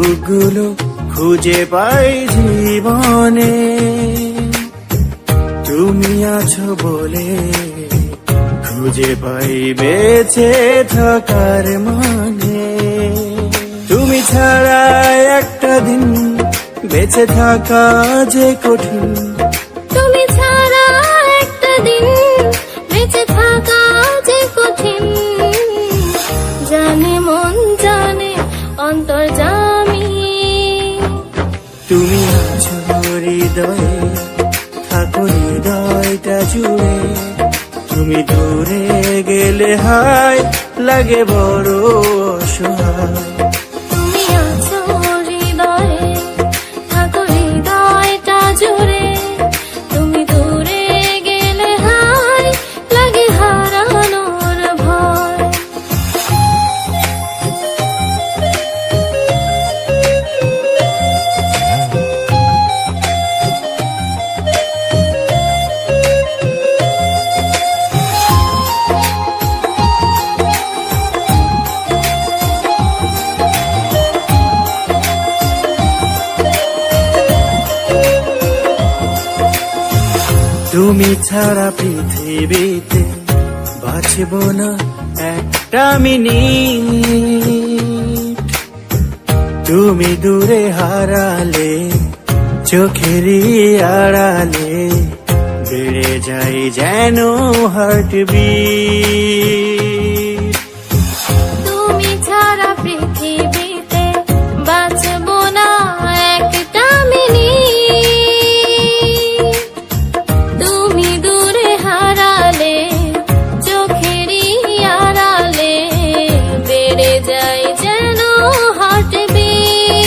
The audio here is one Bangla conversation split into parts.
সুখগুলো খুঁজে পাই জীবনে, তুমি আছো বলে খুঁজে পাই বেঁচে থাকার মানে। তুমি ছাড়া একটা দিন বেঁচে থাকা যে কঠিন, তুমি ছাড়া একটা দিন বেঁচে থাকা যে কঠিন। জানে মন জানে অন্তর্যামী, তুমি আছো হৃদয়ে, থাকো হৃদয়টা জুড়ে। তুমি দূরে গেলে হায় লাগে বড় অসহায়। তুমি আছো হৃদয়ে, থাকো হৃদয়টা জুড়ে। তুমি দূরে গেলে হায় লাগে হারানোর ভয়। তুমি ছাড়া পৃথিবীতে বাঁচব না একটা মিনিট। তুমি দূরে হারালে চোখেরই আড়ালে বেড়ে যায় যেন হার্টবিট। তুমি ছাড়া পৃথিবীতে বাঁচব না একটা মিনিট। তুমি দূরে হারালে চোখেরই আড়ালে বেড়ে যায় যেন হার্টবিট।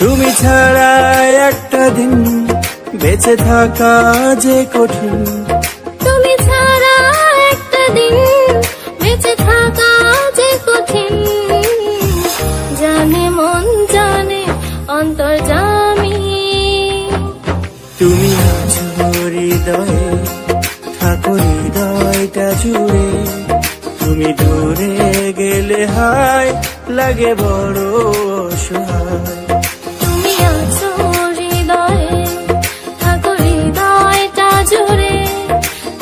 তুমি ছাড়া একটা দিন বেঁচে থাকা যে কঠিন, তুমি ছাড়া একটা দিন বেঁচে থাকা যে কঠিন। জানে মন জানে অন্তর্যামী, তুমি আছো হৃদয়ে, থাকো হৃদয়টা জুড়ে। তুমি দূরে গেলে হায় লাগে বড় অসহায়। তুমি আছো হৃদয়ে, থাকো হৃদয়টা জুড়ে।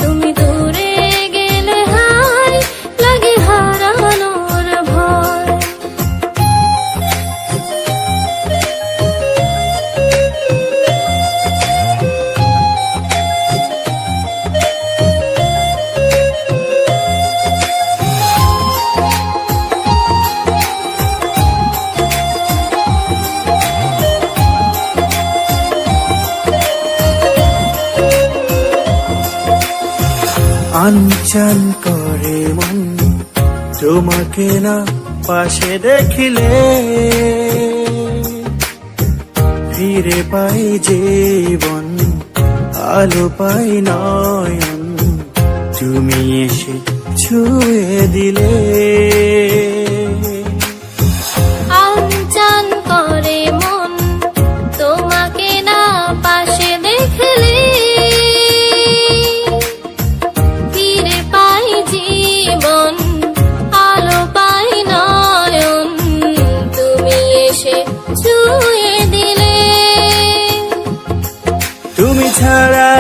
তুমি দূরে গেলে হায় লাগে হারানোর ভয়। আনচান করে মন তোমাকে না পাশে দেখিলে, ফিরে পাই জীবন আলো পাই নয়ন। তুমি এসে ছুঁয়ে দিলে, আনচান করে মন তোমাকে না পাশে দেখলে, ফিরে পাই জীবন আলো পাই নয়ন। তুমি এসে ছুঁয়ে দিলে, তুমি ছাড়া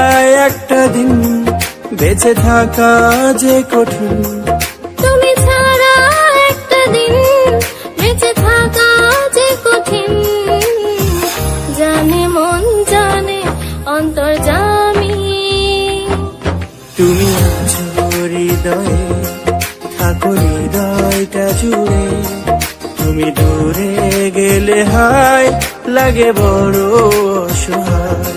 একটা দিন বেঁচে থাকা যে কঠিন। তুমি ছাড়া একটা দিন বেঁচে থাকা যে কঠিন। জানে মন জানে অন্তর্যামী, তুমি আছো হৃদয়ে, থাকো হৃদয়টা জুড়ে। তুমি দূরে গেলে হায় লাগে বড় অসহায়।